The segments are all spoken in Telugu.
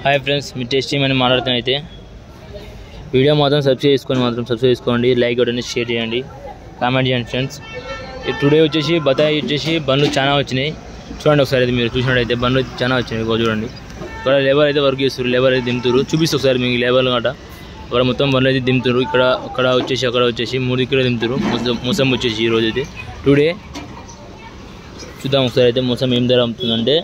హాయ్ ఫ్రెండ్స్, మీ టేస్టీ అని మాట్లాడుతున్నా. అయితే వీడియో మాత్రం సబ్స్క్రైబ్ చేసుకోండి, లైక్ కొట్టండి, షేర్ చేయండి, కామెంట్ చేయండి ఫ్రెండ్స్. టుడే వచ్చేసి బత్తాయి వచ్చేసి బండ్లు చాలా వచ్చినాయి. చూడండి ఒకసారి, అయితే మీరు చూసినట్టయితే బండ్లు చాలా వచ్చినాయి. చూడండి, ఇక్కడ లేబర్ అయితే వర్క్ చేస్తారు, లేబర్ అయితే దింపుతారు. చూపిస్తే ఒకసారి మీకు లేబర్లు గట్రా అక్కడ మొత్తం బండ్లు అయితే దింపుతారు. అక్కడ వచ్చేసి 3 ఇక్కడ దింపుతారు. మోసం వచ్చేసి ఈరోజు అయితే టుడే చూద్దాం ఒకసారి. అయితే మోసం ఏం ధర అమ్ముతుందంటే,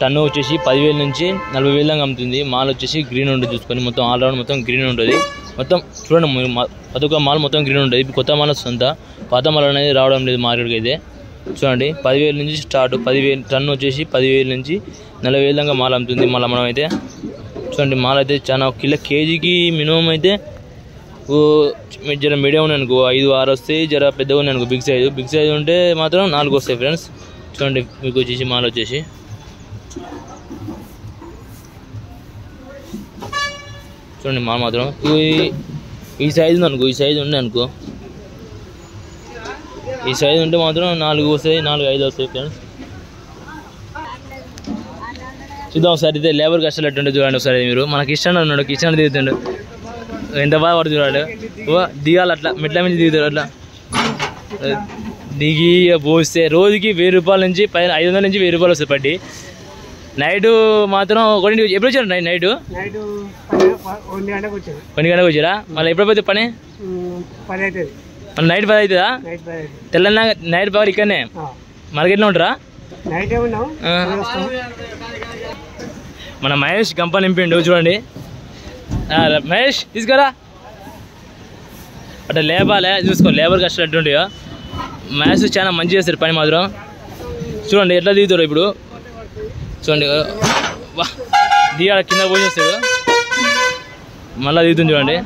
టన్ను వచ్చేసి 10,000 నుంచి 40,000 దాకా అమ్ముతుంది. మాల్ వచ్చేసి గ్రీన్ ఉంటుంది. చూసుకొని మొత్తం ఆల్రౌండ్ మొత్తం గ్రీన్ ఉంటుంది. మొత్తం చూడండి, ప్రతి ఒక్క మాల్ మొత్తం గ్రీన్ ఉంటుంది. ఇప్పుడు కొత్త మాల్ వస్తుందా, పాత మాల్ అనేది రావడం లేదు మార్కెట్కి. అయితే చూడండి, 10,000 నుంచి స్టార్ట్. 10,000 టన్ను వచ్చేసి 10,000 నుంచి 40,000 దాకా మాల్ అమ్ముతుంది. మళ్ళీ మనం అయితే చూడండి, మాల్ అయితే చాలా కేజీకి మినిమం అయితే జర మీడియం ఉన్నాయి అనుకో 5-6 వస్తాయి. జర పెద్దగా ఉన్నాయి అనుకో బిగ్ సైజ్ ఉంటే మాత్రం 4 వస్తాయి ఫ్రెండ్స్. చూడండి, మీకు వచ్చేసి మాల్ వచ్చేసి చూడండి, మాల్ మాత్రం ఈ సైజు ఉంది అనుకో, ఈ సైజు ఉంటే మాత్రం 4 వస్తాయి, 4-5 వస్తాయి ఫ్రెండ్స్. చూద్దాం ఒకసారి. అయితే లేబర్ కష్టాలు ఎట్టుంటే చూడండి ఒకసారి. మీరు మన కిషన్ ఉన్నాడు, కిషన్ దిగుతుండు, ఎంత బాగా పడుతుంది వాడు. దిగాలి అట్లా మెట్ల మీద దిగుతాడు. అట్లా దిగి పోస్తే రోజుకి 1,000 రూపాయల నుంచి 500 నుంచి 1,000 రూపాయలు వస్తాయి పట్టి. నైట్ మాత్రం 1 ఎప్పుడు వచ్చారు? నైట్ 1 గంటకు వచ్చారా? మళ్ళీ ఎప్పుడు పోతే పని? మళ్ళీ నైట్ 10 అవుతుందా? తెల్లన్నా నైట్ పవర్ ఇక్కడనే మార్కెట్లో ఉంటారా? మన మహేష్ గంప నింపిండు చూడండి. మహేష్ తీసుకురా. అట్లా లేబాలే చూసుకో, లేబర్ కష్టాలు ఎట్టుంటాయో. మహేష్ చాలా మంచి చేస్తారు పని మాత్రం. చూడండి ఎట్లా దిగుతాడు ఇప్పుడు. చూడండి, దిగాడ కింద పోసేస్తాడు, మళ్ళీ దిగుతుంది చూడండి.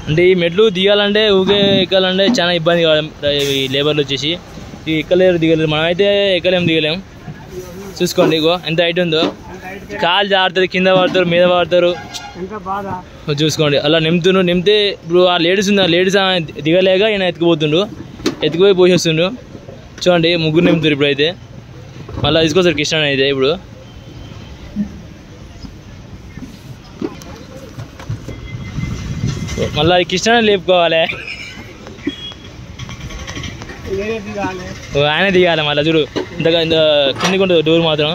అంటే ఈ మెట్లు దిగాలంటే ఊగే ఎక్కాలంటే చాలా ఇబ్బంది కావాలి. ఈ లేబర్లు వచ్చేసి ఎక్కలేరు, దిగలేరు. మనమైతే దిగలేము. చూసుకోండి, ఇగో ఎంత హైట్ ఉందో. కాలు జారుతుంది, కింద పడతారు, మీద పడతారు. చూసుకోండి, అలా నింపితే ఇప్పుడు ఆ లేడీస్ ఉంది, ఆ లేడీస్ దిగలేక ఈయన ఎత్తుకుపోయి పోసేస్తుండు. చూడండి, 3 నింపుతారు ఇప్పుడైతే. మళ్ళీ తీసుకొస్తారు కిషన్ అయితే. ఇప్పుడు మళ్ళీ కిషన్ లేపుకోవాలి, ఆయన దిగాలి. మళ్ళీ చూడు ఇంత కిందికి ఉంటుంది డోర్ మాత్రం.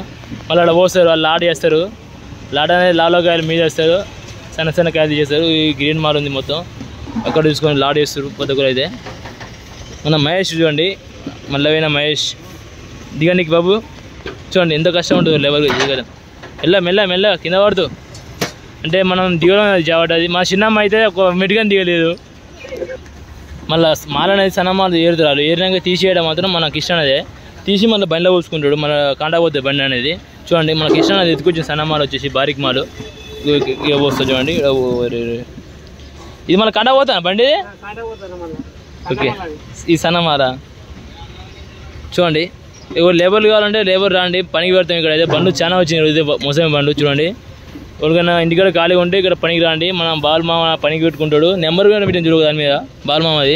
మళ్ళీ అక్కడ పోస్తారు, వాళ్ళు లాడ్ చేస్తారు. లాడ్ అనేది లాలోకాయలు మీద వేస్తారు, సన్న కాయలు చేస్తారు. ఈ గ్రీన్ మాల్ ఉంది మొత్తం, అక్కడ చూసుకొని లాడ్ చేస్తారు ప్రతి ఒక్కరు. అయితే మన మహేష్ చూడండి, మళ్ళీ పోయిన మహేష్ దిగండి బాబు. చూడండి ఎంత కష్టం ఉంటుంది లెవెల్ దిగడం. మెల్ల కింద పడుతూ అంటే మనం దిగడం జాబట్టది. మా చిన్నమ్మ అయితే ఒక మెటుకని దిగలేదు. మళ్ళీ మాల అనేది సన్న మాల ఏరుతారు. ఏరినాక తీసేయడం మాత్రం మన కిషన్ అదే తీసి మళ్ళీ బండిలో పోసుకుంటాడు. మన కాంటాపోతే బండి అనేది. చూడండి, మన కిషన్ అది ఎత్తుకొచ్చిన సన్న మాల వచ్చేసి బారిక్ మాలు ఇక పోస్తుంది చూడండి. ఇది మళ్ళీ కాంటా పోతా బండి. ఓకే, ఈ సన్న మాల చూడండి. ఎవరు లేబర్లు కావాలంటే లేబర్ రాండి, పనికి పెడతాం. ఇక్కడ అయితే బండ్లు చాలా వచ్చినాయి, మోసమే బండ్లు. చూడండి, ఎవరికైనా ఇంటికాడ ఖాళీగా ఉంటే ఇక్కడ పనికి రాండి. మనం బాలమామ పనికి పెట్టుకుంటాడు. నెంబర్ కూడా పెట్టింది చూడు దాని మీద, బాలమామది.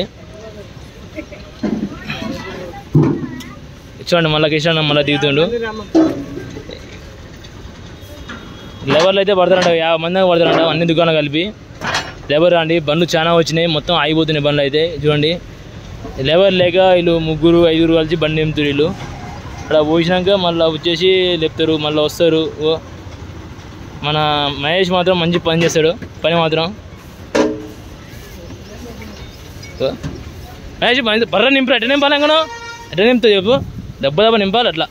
చూడండి, మళ్ళీ కిషన్ మళ్ళీ దిగుతుండు. లేబర్లు అయితే పడతారంట, 50 మంది పడతారంట అన్ని దుకాణాలు కలిపి. లేబర్ రాండి, బండ్లు చాలా వచ్చినాయి, మొత్తం ఆగిపోతున్నాయి బండ్లు అయితే. చూడండి, లేబర్ లేక వీళ్ళు 3-5 కలిసి బండి నింపుతారు. వీళ్ళు అక్కడ పోసినాక మళ్ళీ వచ్చేసి లేపుతారు, మళ్ళీ వస్తారు. మన మహేష్ మాత్రం మంచి పని చేస్తాడు, పని మాత్రం. మహేష్ బర్ర నింపారు. ఎట్లా నింపాలి? అంగను ఎట్లా నింపుతుంది చెప్పు. దెబ్బ నింపాలి, అట్లా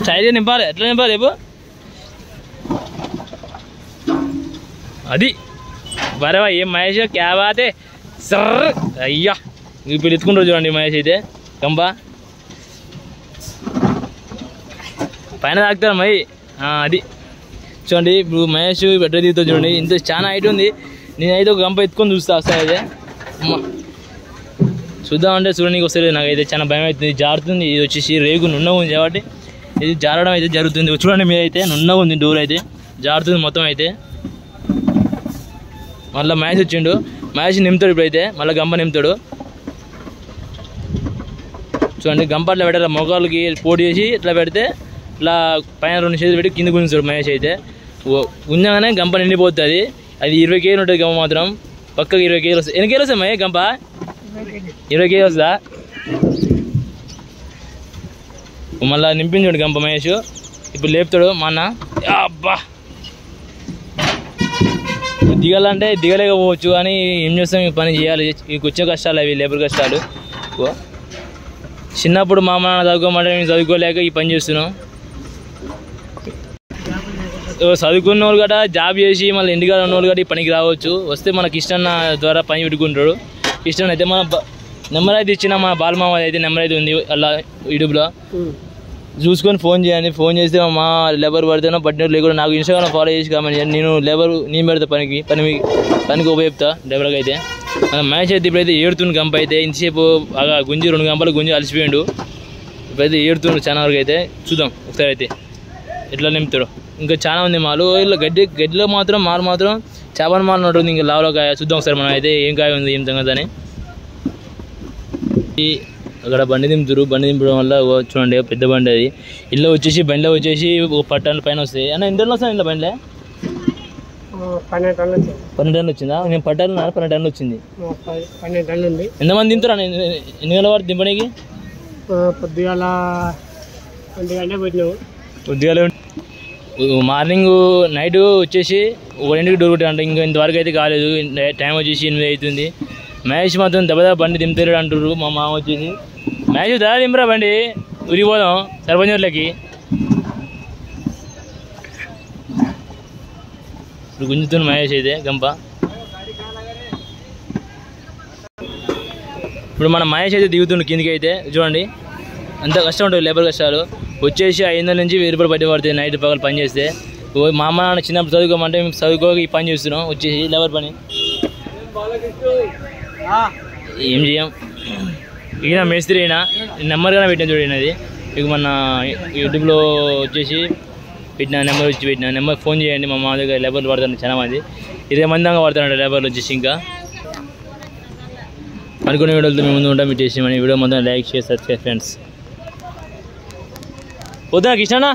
స్టైల్గా నింపాలి. ఎట్లా నింపాలి చెప్పు. అది బరవా ఏం మహేష్ క్యాబాతే సర్. అయ్యా, ఇప్పుడు ఎత్తుకుంటారు చూడండి మహేష్ అయితే కంప పైన తాకుతారు మై. అది చూడండి, ఇప్పుడు మహేష్ ఎట్లా దిగుతుంది చూడండి. ఇంత చాలా హైట్ ఉంది. నేనైతే ఒక గంప ఎత్తుకొని చూస్తా వస్తాయి. అయితే చూద్దామంటే చూడడానికి వస్తుంది. నాకైతే చాలా భయం అవుతుంది, జారుతుంది. ఇది వచ్చేసి రేగు నున్నగా ఉంది కాబట్టి ఇది జారడం అయితే జరుగుతుంది. చూడండి, మీద అయితే నున్నగా ఉంది, డోర్ అయితే జారుతుంది మొత్తం. అయితే మళ్ళీ మహేష్ వచ్చిండు, మహేష్ నింపుతాడు ఇప్పుడైతే. మళ్ళీ గంప నింపుతాడు. చూడండి, గంప అట్లా పెట్టాలి, మొగాళ్ళకి పోటీ చేసి ఇట్లా పెడితే ఇట్లా పైన 2 చేతులు పెట్టి కింద గుంజుతాడు మహేష్ అయితే. గుంజగానే గంప నిండిపోతుంది. అది 20 కేజీలు ఉంటుంది గంప మాత్రం, పక్కకి 20 కేజీలు వస్తాయి. ఎన్ని కేజీలు వస్తాయి మహేష్ గంప? 20 కేజీలు వస్తుందా? మళ్ళీ నింపించాడు గంప మహేష్. ఇప్పుడు లేపుతాడు మా అన్న. అబ్బా దిగాలంటే దిగలేకపోవచ్చు, కానీ ఏం చేస్తాం, ఈ పని చేయాలి. ఇక వచ్చే కష్టాలు అవి లేబర్ కష్టాలు. చిన్నప్పుడు మా అమ్మ నాన్న చదువుకోమంటే మేము చదువుకోలేక ఈ పని చేస్తున్నాం. చదువుకున్న వాళ్ళు గట్రా జాబ్ చేసి మళ్ళీ ఇంటికాడ ఉన్న వాళ్ళు గట్రా ఈ పనికి రావచ్చు. వస్తే మనకి ఇష్టన్న ద్వారా పని పెట్టుకుంటాడు. ఇష్టం అయితే మన నెంబర్ అయితే ఇచ్చిన మా బాలమామ అయితే నెంబర్ అయితే ఉంది అలా యూట్యూబ్లో, చూసుకొని ఫోన్ చేయండి. ఫోన్ చేస్తే మా లేబర్ పడితేనో పట్టిన లేకుండా నాకు ఇన్స్టాగ్రామ్ ఫాలో చేసి కామెంట్ చేయండి. నేను లేబర్ నేను పెడతా పనికి ఉపయోగిస్తా లేబర్కి అయితే. మ్యాచ్ అయితే ఇప్పుడైతే ఏడుతుండు గంప అయితే. ఇంతసేపు బాగా గుంజి 2 గంపలు గుంజి అలసిపోయిండు. ఇప్పుడైతే ఏడుతుండు చాలా వరకు అయితే. చూద్దాం ఒకసారి అయితే ఎట్లా నింపుతాడు. ఇంకా చాలా ఉంది మాలు. ఇలా గడ్డిలో మాత్రం మాత్రం చేపల మాలు ఉంటుంది. ఇంకా లావులో కాయ చూద్దాం ఒకసారి మనం అయితే ఏం కాయ ఉంది ఏం సంగతి అని. అక్కడ బండి దింపడం వల్ల చూడండి పెద్ద బండి అది. ఇల్లు వచ్చేసి బండిలో వచ్చేసి 10 టన్నుల పైన వస్తాయి. అన్న ఎంత టన్నులు వస్తాయి ఇంట్లో బండిలో? 12 టన్నులు వచ్చిందా? నేను 10 టన్నులు 12 టన్నులు వచ్చింది. 12 టన్నులు ఉంది. ఎంతమంది దింపుతారా? ఎన్ని గంటల వరకు దింపడానికి? పొద్దుగాల 1 గంట పెట్టినావు. పొద్దుగాల మార్నింగ్ నైట్ వచ్చేసి 1 డోర్ కొట్టాడు అంటే. ఇంకా ఇంతవరకు అయితే కాలేదు. టైం వచ్చేసి 8 అవుతుంది. మహేష్ మాత్రం దెబ్బ బండి దింపుతాడు అంటారు మా మామ వచ్చేసి. మహేష్ దా దింపరా బండి, ఉరిపోదాం సర్పంచ్ ఊర్లకి. ఇప్పుడు గుంజుతుంది మహేష్ అయితే గంప. ఇప్పుడు మన మహేష్ అయితే దిగుతుండు కిందికి అయితే. చూడండి అంత కష్టం ఉంటుంది లేబర్ కష్టాలు. వచ్చేసి 500 నుంచి 1000 రూపాయలు పట్టి పడుతుంది నైట్ పగలు పని చేస్తే. మా అమ్మ నాన్న చిన్నప్పుడు చదువుకోమంటే మేము చదువుకోక ఈ పని చేస్తున్నాం వచ్చేసి లేబర్ పని. ఏం చేయం. ఈయన మేస్త్రి అయినా నెంబర్ కానీ పెట్టిన చూడండి. ఇక మన యూట్యూబ్లో వచ్చేసి పెట్టిన నెంబర్ ఫోన్ చేయండి. మా మామ దగ్గర లేబర్లు పడతాను చాలా మంది, 20 మంది దాకా పడతానంట లేబర్లు వచ్చేసి. ఇంకా అనుకునే వీడియోలతో మేము ముందు ఉంటాం. మీ టేస్ట్ వీడియో మొత్తం లైక్ షేర్ సబ్స్క్రైబ్ ఫ్రెండ్స్. వద్దా కృష్ణ?